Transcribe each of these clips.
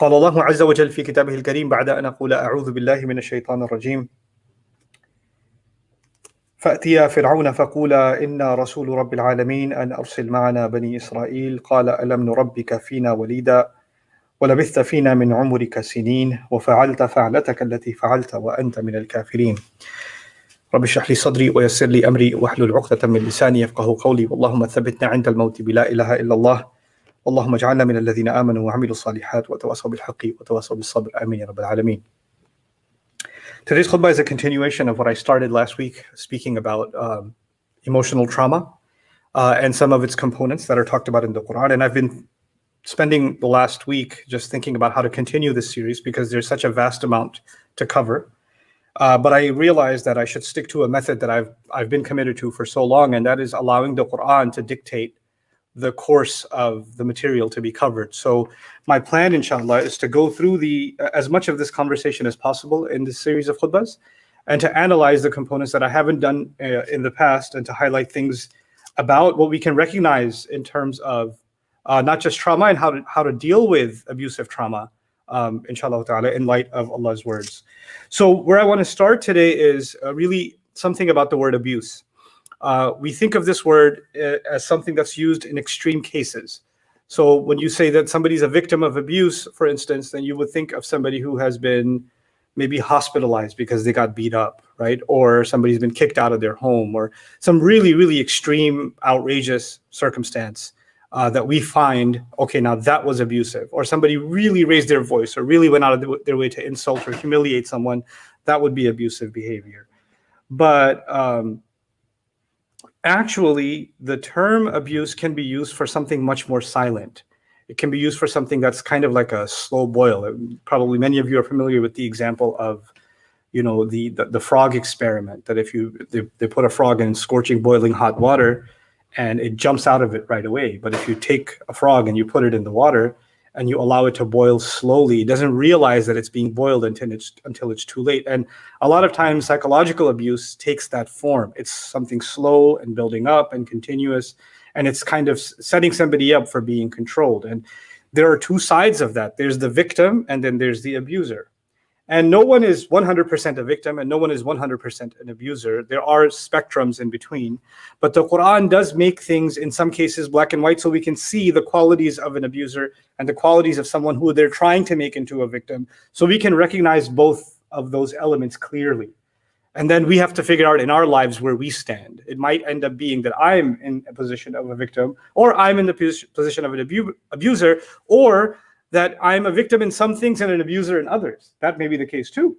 قال الله عز وجل في كتابه الكريم بعد أن أقول أعوذ بالله من الشيطان الرجيم فأتيا فرعون فقولا إنا رسول رب العالمين أن أرسل معنا بني إسرائيل قال ألم نربك فينا وليدا ولبثت فينا من عمرك سنين وفعلت فعلتك التي فعلت وأنت من الكافرين رب اشرح لي صدري ويسر لي أمري واحلل عقدة من لساني يفقهوا قولي اللهم ثبتنا عند الموت بلا إله إلا الله اللهم اجعلنا من الذين آمنوا وعملوا الصالحات وتواصوا بالحق وتواصوا بالصبر آمين يا رب العالمين. Today's khutbah is a continuation of what I started last week, speaking about emotional trauma and some of its components that are talked about in the Quran. And I've been spending the last week just thinking about how to continue this series because there's such a vast amount to cover. But I realized that I should stick to a method that I've been committed to for so long, and that is allowing the Quran to dictate the course of the material to be covered. So my plan, inshallah, is to go through as much of this conversation as possible in this series of khutbahs and to analyze the components that I haven't done in the past and to highlight things about what we can recognize in terms of not just trauma and how to deal with abusive trauma, inshallah ta'ala, in light of Allah's words. So where I want to start today is really something about the word abuse. We think of this word as something that's used in extreme cases. So when you say that somebody's a victim of abuse, for instance, then you would think of somebody who has been maybe hospitalized because they got beat up, right? Or somebody's been kicked out of their home, or some really, really extreme, outrageous circumstance that we find, okay, now that was abusive. Or somebody really raised their voice or really went out of their way to insult or humiliate someone. That would be abusive behavior. But actually, the term abuse can be used for something much more silent. It can be used for something that's kind of like a slow boil. Probably many of you are familiar with the example of, the frog experiment, that if they put a frog in scorching, boiling hot water and it jumps out of it right away. But if you take a frog and you put it in the water and you allow it to boil slowly, it doesn't realize that it's being boiled until it's too late. And a lot of times psychological abuse takes that form. It's something slow and building up and continuous, and it's kind of setting somebody up for being controlled. And there are two sides of that. There's the victim and then there's the abuser. And no one is 100% a victim and no one is 100% an abuser. There are spectrums in between. But the Quran does make things, in some cases, black and white, so we can see the qualities of an abuser and the qualities of someone who they're trying to make into a victim. So we can recognize both of those elements clearly. And then we have to figure out in our lives where we stand. It might end up being that I'm in a position of a victim, or I'm in the position of an abuser, or that I'm a victim in some things and an abuser in others. That may be the case too.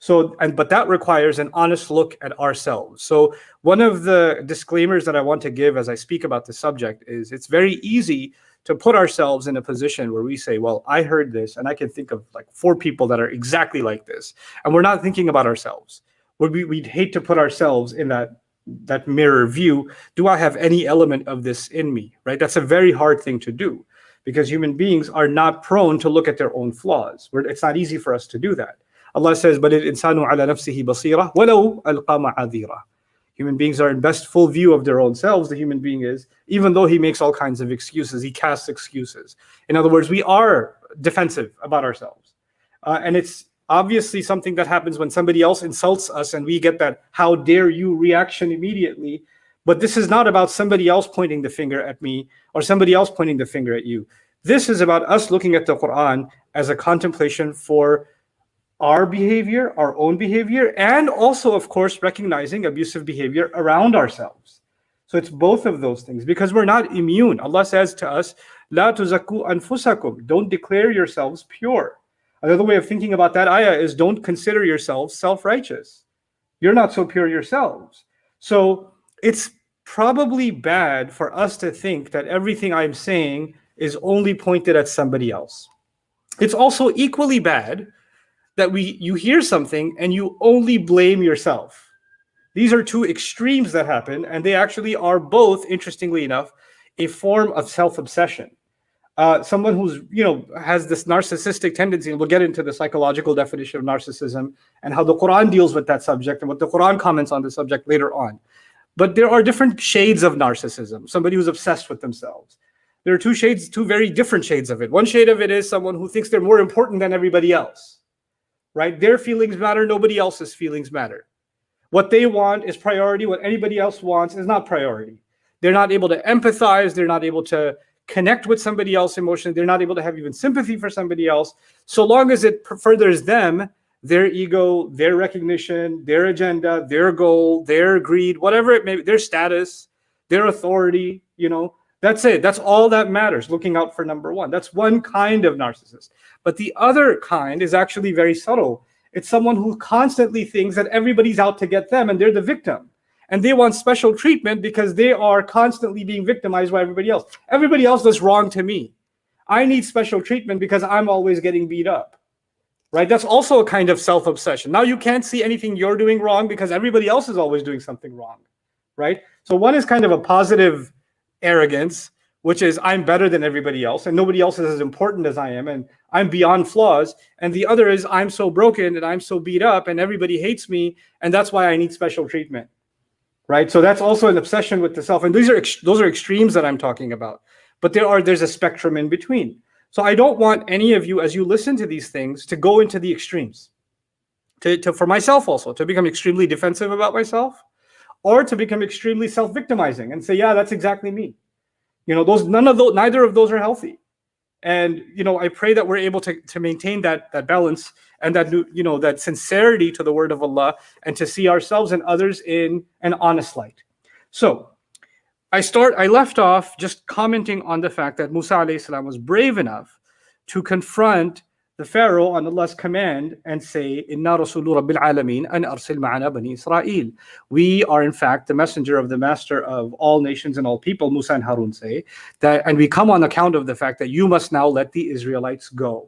But that requires an honest look at ourselves. So one of the disclaimers that I want to give as I speak about the subject is it's very easy to put ourselves in a position where we say, well, I heard this and I can think of like 4 people that are exactly like this. And we're not thinking about ourselves. We'd hate to put ourselves in that mirror view. Do I have any element of this in me, right? That's a very hard thing to do, because human beings are not prone to look at their own flaws. It's not easy for us to do that. Allah says, "Bal al-insanu ala nafsihi basira, walau alqa ma'adhira." Human beings are in best full view of their own selves. The human being is, even though he makes all kinds of excuses, he casts excuses. In other words, we are defensive about ourselves. And it's obviously something that happens when somebody else insults us and we get that "how dare you" reaction immediately. But this is not about somebody else pointing the finger at me or somebody else pointing the finger at you. This is about us looking at the Quran as a contemplation for our behavior, our own behavior, and also, of course, recognizing abusive behavior around ourselves. So it's both of those things, because we're not immune. Allah says to us, "La tuzakku anfusakum," don't declare yourselves pure. Another way of thinking about that ayah is don't consider yourselves self-righteous. You're not so pure yourselves. So it's probably bad for us to think that everything I'm saying is only pointed at somebody else. It's also equally bad that you hear something and you only blame yourself. These are two extremes that happen, and they actually are both, interestingly enough, a form of self-obsession. Someone who's has this narcissistic tendency, and we'll get into the psychological definition of narcissism and how the Quran deals with that subject and what the Quran comments on the subject later on. But there are different shades of narcissism. Somebody who's obsessed with themselves. There are two very different shades of it. One shade of it is someone who thinks they're more important than everybody else, right? Their feelings matter, nobody else's feelings matter. What they want is priority. What anybody else wants is not priority. They're not able to empathize. They're not able to connect with somebody else emotionally. They're not able to have even sympathy for somebody else. So long as it furthers them, their ego, their recognition, their agenda, their goal, their greed, whatever it may be, their status, their authority, that's it. That's all that matters, looking out for number one. That's one kind of narcissist. But the other kind is actually very subtle. It's someone who constantly thinks that everybody's out to get them and they're the victim. And they want special treatment because they are constantly being victimized by everybody else. Everybody else does wrong to me. I need special treatment because I'm always getting beat up, right? That's also a kind of self-obsession. Now you can't see anything you're doing wrong because everybody else is always doing something wrong, right? So one is kind of a positive arrogance, which is I'm better than everybody else and nobody else is as important as I am and I'm beyond flaws. And the other is I'm so broken and I'm so beat up and everybody hates me and that's why I need special treatment, right? So that's also an obsession with the self. And those are extremes that I'm talking about. But there's a spectrum in between. So I don't want any of you, as you listen to these things, to go into the extremes. For myself also, to become extremely defensive about myself, or to become extremely self-victimizing and say, yeah, that's exactly me. Neither of those are healthy. And I pray that we're able to maintain that balance and that sincerity to the word of Allah and to see ourselves and others in an honest light. So I left off just commenting on the fact that Musa alayhi salam was brave enough to confront the Pharaoh on Allah's command and say, Inna Rasulu Rabbil Alameen an arsil ma'ana bani Israel. We are in fact the messenger of the master of all nations and all people, Musa and Harun say, that, and we come on account of the fact that you must now let the Israelites go.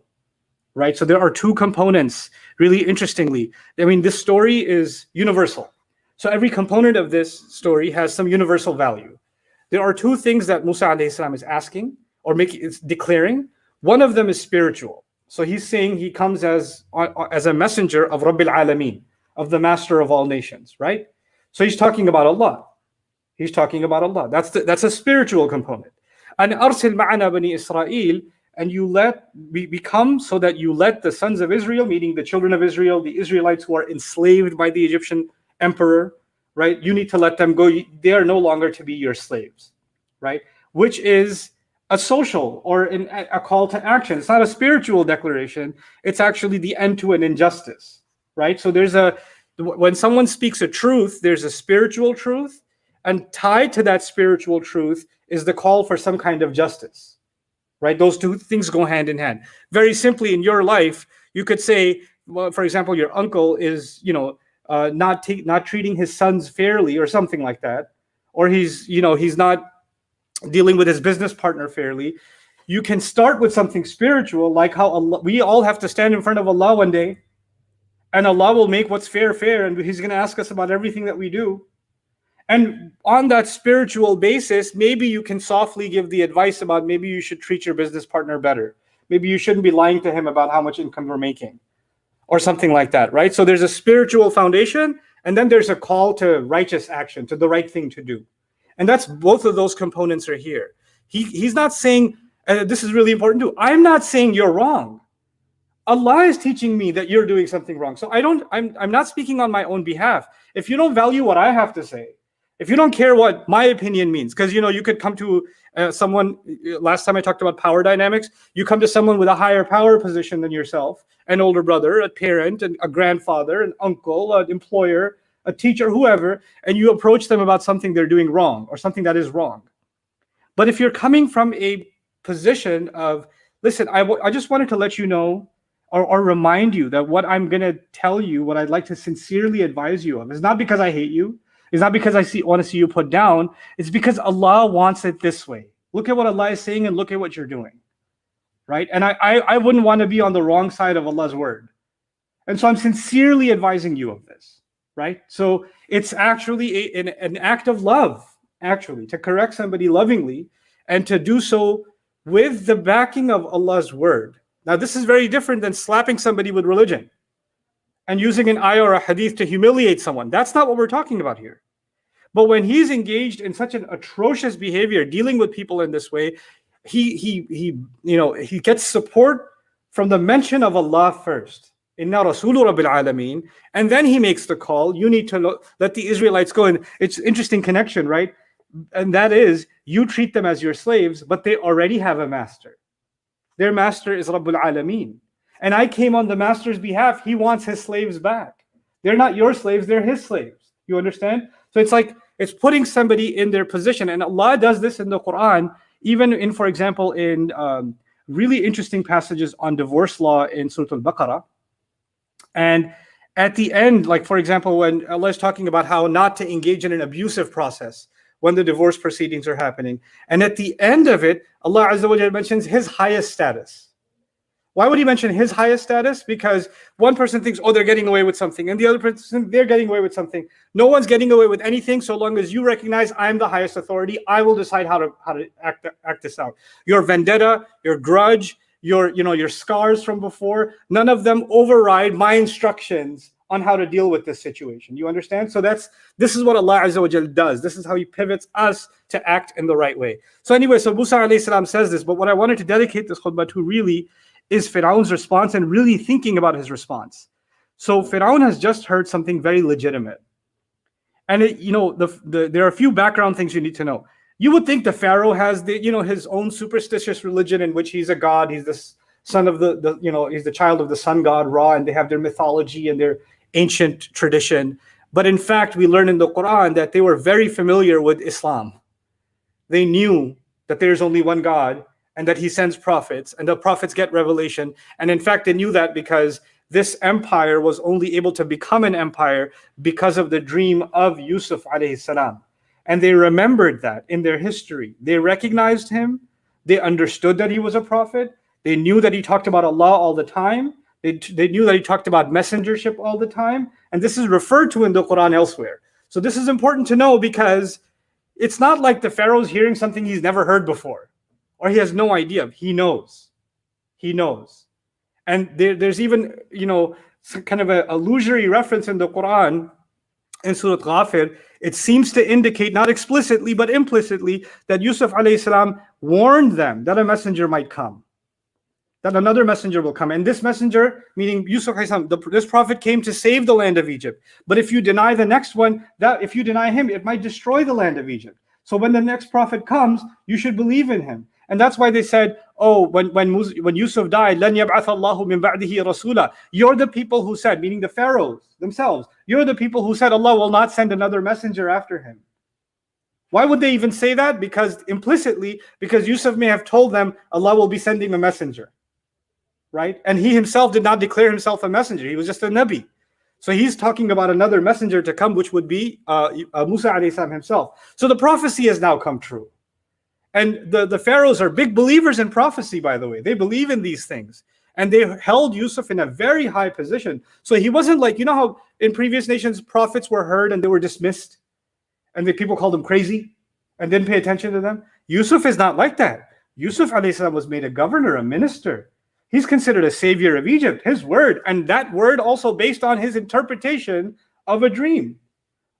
Right? So there are two components, really interestingly. I mean, this story is universal. So every component of this story has some universal value. There are two things that Musa alayhi salam is asking or is declaring. One of them is spiritual. So he's saying he comes as a messenger of Rabbil Alameen, of the master of all nations, right? So he's talking about Allah. He's talking about Allah. That's a spiritual component. And arsil ma'ana bani Israel, and we come so that you let the sons of Israel, meaning the children of Israel, the Israelites who are enslaved by the Egyptian emperor, right? You need to let them go. They are no longer to be your slaves, right? Which is a social or a call to action. It's not a spiritual declaration. It's actually the end to an injustice, right? So when someone speaks a truth, there's a spiritual truth, and tied to that spiritual truth is the call for some kind of justice, right? Those two things go hand in hand. Very simply, in your life, you could say, well, for example, your uncle is, not treating his sons fairly or something like that, or he's not dealing with his business partner fairly. You can start with something spiritual, like how we all have to stand in front of Allah one day, and Allah will make what's fair, and He's going to ask us about everything that we do. And on that spiritual basis, maybe you can softly give the advice about maybe you should treat your business partner better. Maybe you shouldn't be lying to him about how much income we're making, or something like that, right? So there's a spiritual foundation, and then there's a call to righteous action, to the right thing to do. And that's both of those components are here. He's not saying, this is really important too, I'm not saying you're wrong. Allah is teaching me that you're doing something wrong. So I'm not speaking on my own behalf. If you don't value what I have to say, if you don't care what my opinion means, because you could come to someone, last time I talked about power dynamics, you come to someone with a higher power position than yourself, an older brother, a parent, a grandfather, an uncle, an employer, a teacher, whoever, and you approach them about something they're doing wrong or something that is wrong. But if you're coming from a position of, listen, I just wanted to let you know or remind you that what I'm going to tell you, what I'd like to sincerely advise you of, is not because I hate you. It's not because I want to see you put down. It's because Allah wants it this way. Look at what Allah is saying and look at what you're doing, right? And I wouldn't want to be on the wrong side of Allah's word. And so I'm sincerely advising you of this, right? So it's actually an act of love, actually, to correct somebody lovingly and to do so with the backing of Allah's word. Now, this is very different than slapping somebody with religion and using an ayah or a hadith to humiliate someone. That's not what we're talking about here. But when he's engaged in such an atrocious behavior, dealing with people in this way, he gets support from the mention of Allah first. Inna Rasulu Rabbil Alameen. And then he makes the call. You need to let the Israelites go. And it's interesting connection, right? And that is, you treat them as your slaves, but they already have a master. Their master is Rabbul Alameen. And I came on the master's behalf. He wants his slaves back. They're not your slaves, they're his slaves. You understand? So it's like, it's putting somebody in their position. And Allah does this in the Quran, even in, for example, in really interesting passages on divorce law in Surah Al-Baqarah. And at the end, like for example, when Allah is talking about how not to engage in an abusive process when the divorce proceedings are happening. And at the end of it, Allah Azza wa Jalla mentions his highest status. Why would he mention his highest status? Because one person thinks, oh, they're getting away with something. And the other person, they're getting away with something. No one's getting away with anything so long as you recognize I'm the highest authority. I will decide how to act this out. Your vendetta, your grudge, your scars from before, none of them override my instructions on how to deal with this situation. You understand? So this is what Allah Azza wa Jal does. This is how he pivots us to act in the right way. So anyway, so Musa alayhi salam says this, but what I wanted to dedicate this khutbah to really is Fir'aun's response and really thinking about his response. So Fir'aun has just heard something very legitimate. And there are a few background things you need to know. You would think the Pharaoh has his own superstitious religion in which he's a god, he's the son of he's the child of the sun god Ra, and they have their mythology and their ancient tradition. But in fact, we learn in the Quran that they were very familiar with Islam. They knew that there's only one God and that he sends prophets and the prophets get revelation. And in fact, they knew that because this empire was only able to become an empire because of the dream of Yusuf alayhi salam. And they remembered that in their history. They recognized him. They understood that he was a prophet. They knew that he talked about Allah all the time. They knew that he talked about messengership all the time. And this is referred to in the Quran elsewhere. So this is important to know because it's not like the Pharaoh's hearing something he's never heard before or he has no idea. He knows. He knows. And there's even, kind of a illusory reference in the Quran in Surah Ghafir. It seems to indicate, not explicitly, but implicitly, that Yusuf alayhi salam warned them that a messenger might come, that another messenger will come. And this messenger, meaning Yusuf alayhi salam, this prophet came to save the land of Egypt. But if you deny the next one, if you deny him, it might destroy the land of Egypt. So when the next prophet comes, you should believe in him. And that's why they said, oh, when Yusuf died, لَنْ يَبْعَثَ اللَّهُ مِنْ بَعْدِهِ رَسُولًا. You're the people who said, meaning the pharaohs themselves, you're the people who said Allah will not send another messenger after him. Why would they even say that? Because implicitly, because Yusuf may have told them Allah will be sending a messenger, right? And he himself did not declare himself a messenger. He was just a Nabi. So he's talking about another messenger to come, which would be Musa alayhi salam himself. So the prophecy has now come true. And the pharaohs are big believers in prophecy, by the way. They believe in these things. And they held Yusuf in a very high position. So he wasn't like, how in previous nations prophets were heard and they were dismissed and the people called them crazy and didn't pay attention to them? Yusuf is not like that. Yusuf alayhi salam was made a governor, a minister. He's considered a savior of Egypt, his word. And that word also based on his interpretation of a dream,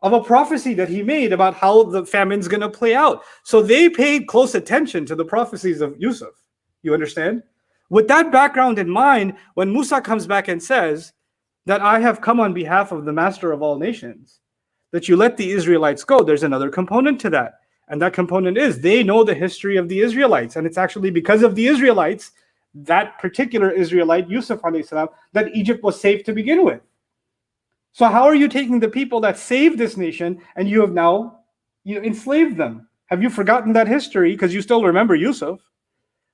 of a prophecy that he made about how the famine's going to play out. So they paid close attention to the prophecies of Yusuf. You understand? With that background in mind, when Musa comes back and says that I have come on behalf of the master of all nations, that you let the Israelites go, there's another component to that. And that component is they know the history of the Israelites. And it's actually because of the Israelites, that particular Israelite, Yusuf alayhi salam, that Egypt was safe to begin with. So how are you taking the people that saved this nation and you have now enslaved them? Have you forgotten that history? Because you still remember Yusuf.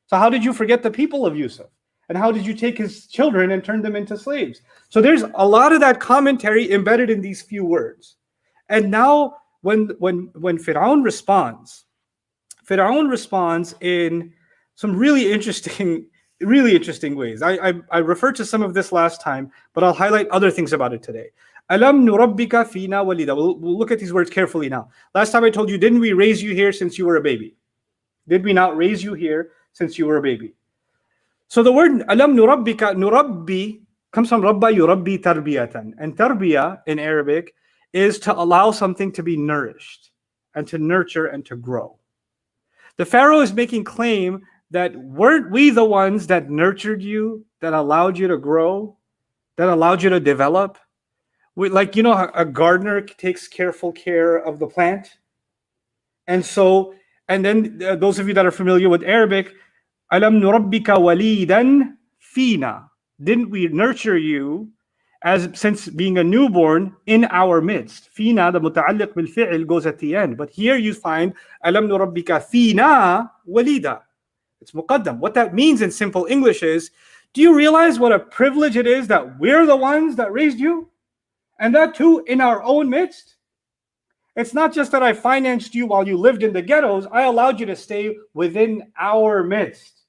So how did you forget the people of Yusuf? And how did you take his children and turn them into slaves? So there's a lot of that commentary embedded in these few words. And now when Fir'aun responds in some really interesting ways. I referred to some of this last time, but I'll highlight other things about it today. Alam nurabbika fina walida. We'll look at these words carefully now. Last time I told you, didn't we raise you here since you were a baby? Did we not raise you here since you were a baby? So the word alam nurabbika, nurabbi comes from rabba yurabbi tarbiyatan. And tarbiya in Arabic is to allow something to be nourished and to nurture and to grow. The Pharaoh is making claim that weren't we the ones that nurtured you, that allowed you to grow, that allowed you to develop? Like, you know, a gardener takes careful care of the plant. And so, and then those of you that are familiar with Arabic, Alam nurabbika walidan fina. Didn't we nurture you as since being a newborn in our midst? Fina, the muta'alliq bil fi'l, goes at the end. But here you find Alam nurabbika fina walida. It's muqaddam. What that means in simple English is, do you realize what a privilege it is that we're the ones that raised you? And that too in our own midst? It's not just that I financed you while you lived in the ghettos, I allowed you to stay within our midst.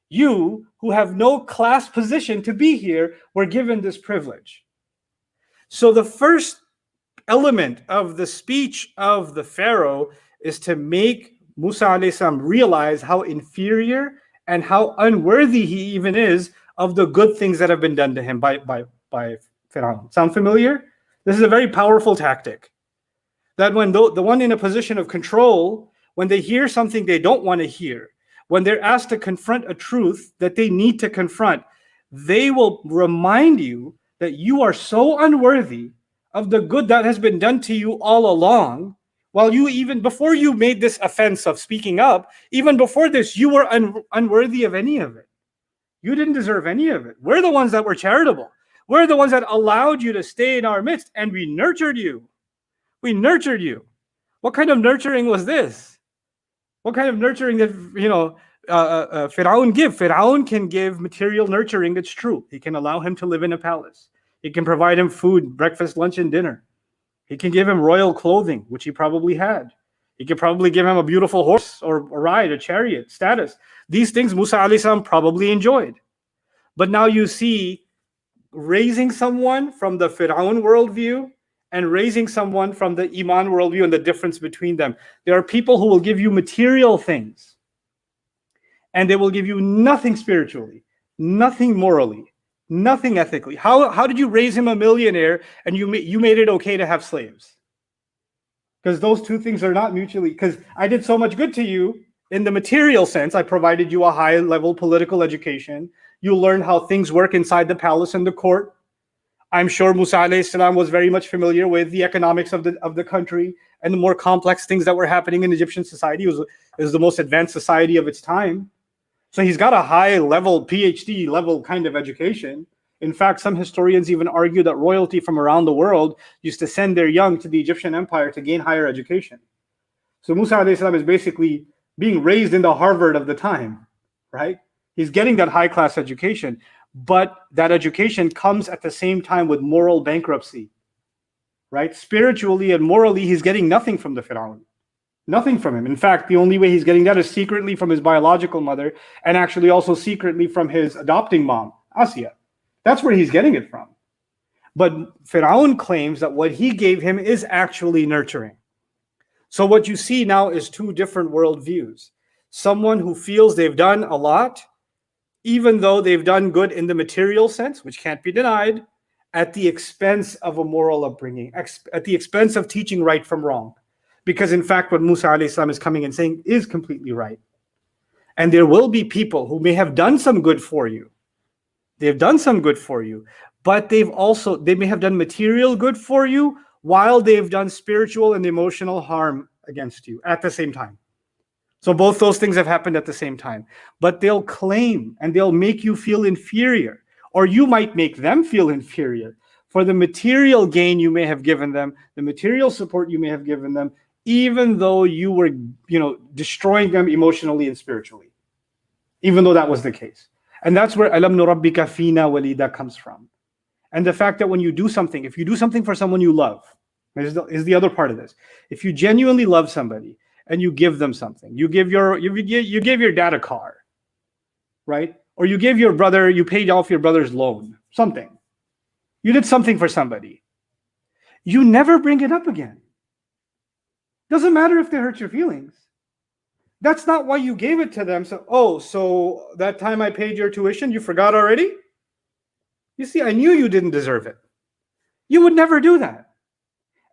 You, who have no class position to be here, were given this privilege. So the first element of the speech of the Pharaoh is to make Musa alayhi salam realize how inferior and how unworthy he even is of the good things that have been done to him by Pharaoh. Sound familiar? This is a very powerful tactic. That when the one in a position of control, when they hear something they don't want to hear, when they're asked to confront a truth that they need to confront, they will remind you that you are so unworthy of the good that has been done to you all along. While you, even before you made this offense of speaking up, even before this, you were unworthy of any of it. You didn't deserve any of it. We're the ones that were charitable. We're the ones that allowed you to stay in our midst, and we nurtured you. We nurtured you. What kind of nurturing was this? What kind of nurturing did, Fir'aun give? Fir'aun can give material nurturing, it's true. He can allow him to live in a palace. He can provide him food, breakfast, lunch, and dinner. He can give him royal clothing, which he probably had. He could probably give him a beautiful horse or a ride, a chariot, status. These things Musa alayhi salam probably enjoyed. But now you see raising someone from the Fir'aun worldview and raising someone from the Iman worldview and the difference between them. There are people who will give you material things, and they will give you nothing spiritually, nothing morally, nothing ethically. How did you raise him a millionaire and you made it okay to have slaves? Because those two things are not mutually, because I did so much good to you in the material sense. I provided you a high level political education. You learned how things work inside the palace and the court. I'm sure Musa alayhi salam was very much familiar with the economics of the country and the more complex things that were happening in Egyptian society. It was the most advanced society of its time. So he's got a high level, PhD level kind of education. In fact, some historians even argue that royalty from around the world used to send their young to the Egyptian empire to gain higher education. So Musa alayhi salam is basically being raised in the Harvard of the time, right? He's getting that high class education. But that education comes at the same time with moral bankruptcy, right? Spiritually and morally, he's getting nothing from the Fir'aun. Nothing from him. In fact, the only way he's getting that is secretly from his biological mother and actually also secretly from his adopting mom, Asya. That's where he's getting it from. But Fir'aun claims that what he gave him is actually nurturing. So what you see now is two different worldviews. Someone who feels they've done a lot, even though they've done good in the material sense, which can't be denied, at the expense of a moral upbringing, at the expense of teaching right from wrong. Because in fact, what Musa alayhi salam is coming and saying is completely right. And there will be people who may have done some good for you. They've done some good for you, but they may have done material good for you while they've done spiritual and emotional harm against you at the same time. So both those things have happened at the same time. But they'll claim and they'll make you feel inferior, or you might make them feel inferior for the material gain you may have given them, the material support you may have given them, even though you were, destroying them emotionally and spiritually, even though that was the case. And that's where Alam nurabbika fina walida comes from. And the fact that when you do something, if you do something for someone you love, is the other part of this. If you genuinely love somebody, and you give them something. You give your dad a car, right? Or you give your brother, you paid off your brother's loan, something. You did something for somebody. You never bring it up again. Doesn't matter if they hurt your feelings. That's not why you gave it to them. So that time I paid your tuition, you forgot already? You see, I knew you didn't deserve it. You would never do that.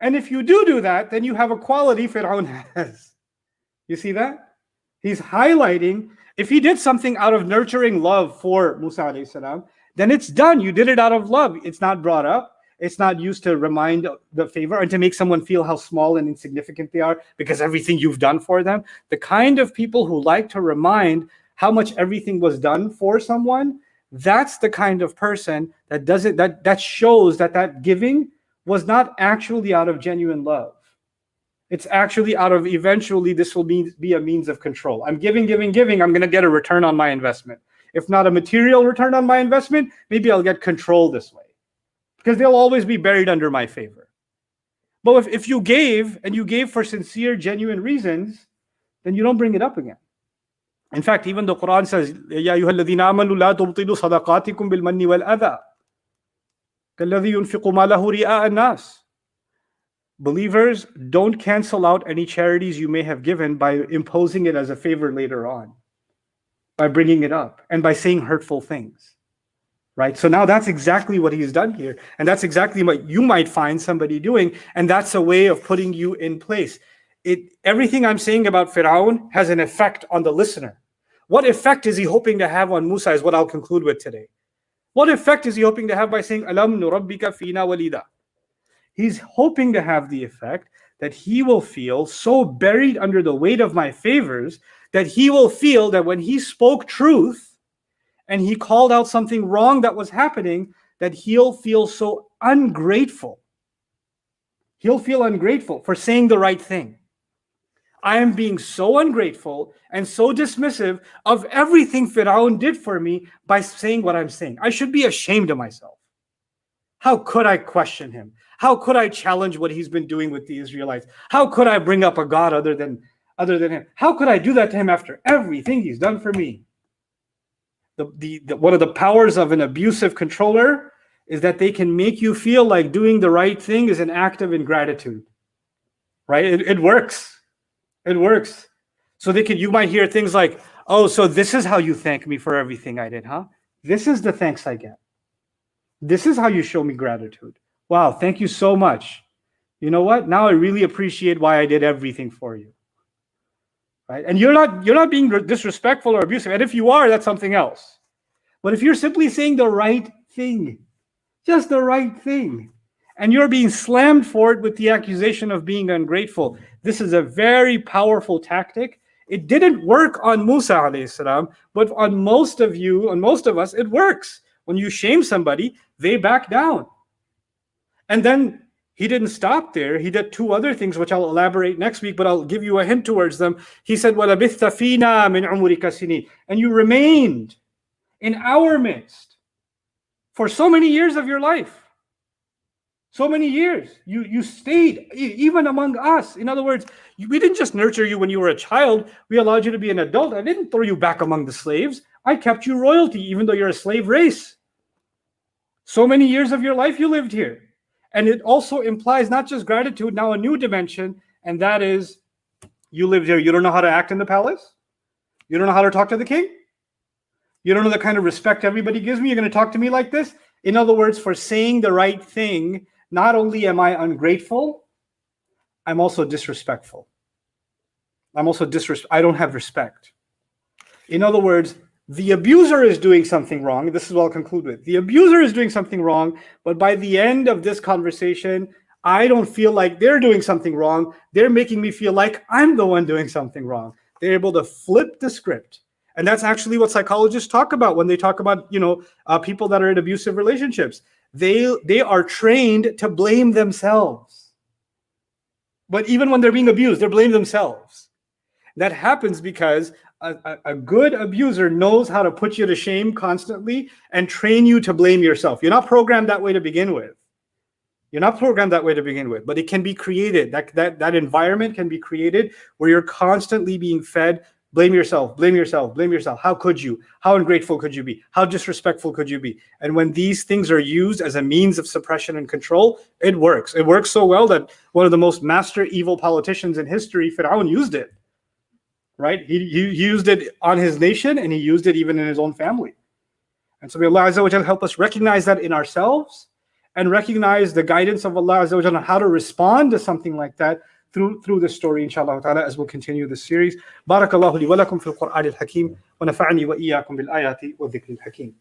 And if you do that, then you have a quality Fir'aun has. You see that? He's highlighting, if he did something out of nurturing love for Musa alayhi salam, then it's done. You did it out of love. It's not brought up. It's not used to remind the favor and to make someone feel how small and insignificant they are because everything you've done for them. The kind of people who like to remind how much everything was done for someone, that's the kind of person that does it, that shows that giving was not actually out of genuine love. It's actually out of, eventually this will be a means of control. I'm giving, I'm going to get a return on my investment. If not a material return on my investment, maybe I'll get control this way, because they'll always be buried under my favor. But if you gave, and you gave for sincere, genuine reasons, then you don't bring it up again. In fact, even the Quran says, Ya ayyuhalladhina amanu la tubtilu sadaqatikum bil manni wal adha kalladhi yunfiqu malahu ri'a an-nas. Believers, don't cancel out any charities you may have given by imposing it as a favor later on, by bringing it up, and by saying hurtful things. Right? So now that's exactly what he's done here. And that's exactly what you might find somebody doing. And that's a way of putting you in place. Everything I'm saying about Fir'aun has an effect on the listener. What effect is he hoping to have on Musa is what I'll conclude with today. What effect is he hoping to have by saying, Alam nurabbika fina walida? He's hoping to have the effect that he will feel so buried under the weight of my favors that he will feel that when he spoke truth and he called out something wrong that was happening, that he'll feel so ungrateful. He'll feel ungrateful for saying the right thing. I am being so ungrateful and so dismissive of everything Fir'aun did for me by saying what I'm saying. I should be ashamed of myself. How could I question him? How could I challenge what he's been doing with the Israelites? How could I bring up a God other than him? How could I do that to him after everything he's done for me? One of the powers of an abusive controller is that they can make you feel like doing the right thing is an act of ingratitude. Right? It works. It works. So you might hear things like, oh, so this is how you thank me for everything I did, huh? This is the thanks I get. This is how you show me gratitude. Wow, thank you so much. You know what? Now I really appreciate why I did everything for you. Right? And you're not being disrespectful or abusive. And if you are, that's something else. But if you're simply saying the right thing, just the right thing, and you're being slammed for it with the accusation of being ungrateful, this is a very powerful tactic. It didn't work on Musa alayhi salam, but on most of you, on most of us, it works. When you shame somebody, they back down. And then he didn't stop there. He did two other things, which I'll elaborate next week, but I'll give you a hint towards them. He said, وَلَبِثَّ فِينَا مِنْ عُمُرِكَ سِنِينَ, and you remained in our midst for so many years of your life. So many years. You stayed even among us. In other words, we didn't just nurture you when you were a child. We allowed you to be an adult. I didn't throw you back among the slaves. I kept you royalty, even though you're a slave race. So many years of your life you lived here. And it also implies not just gratitude, now a new dimension, and that is, you lived here. You don't know how to act in the palace? You don't know how to talk to the king? You don't know the kind of respect everybody gives me? You're going to talk to me like this? In other words, for saying the right thing, not only am I ungrateful, I'm also disrespectful. I don't have respect. In other words, the abuser is doing something wrong. This is what I'll conclude with. The abuser is doing something wrong, but by the end of this conversation, I don't feel like they're doing something wrong. They're making me feel like I'm the one doing something wrong. They're able to flip the script. And that's actually what psychologists talk about when they talk about, people that are in abusive relationships. They are trained to blame themselves. But even when they're being abused, they blame themselves. That happens because a good abuser knows how to put you to shame constantly and train you to blame yourself. You're not programmed that way to begin with. But it can be created. That environment can be created where you're constantly being fed, blame yourself. How could you? How ungrateful could you be? How disrespectful could you be? And when these things are used as a means of suppression and control, it works. It works so well that one of the most master evil politicians in history, Fir'aun, used it. Right? He used it on his nation, and he used it even in his own family. And so may Allah Azza wa Jal help us recognize that in ourselves and recognize the guidance of Allah Azza wa Jal on how to respond to something like that through this story, inshallah ta'ala, as we'll continue this series. Barakallahu li wa lakum fil Qur'an al-Hakim wa nafa'ani wa iyyakum bil ayati wa dhikri al-Hakim.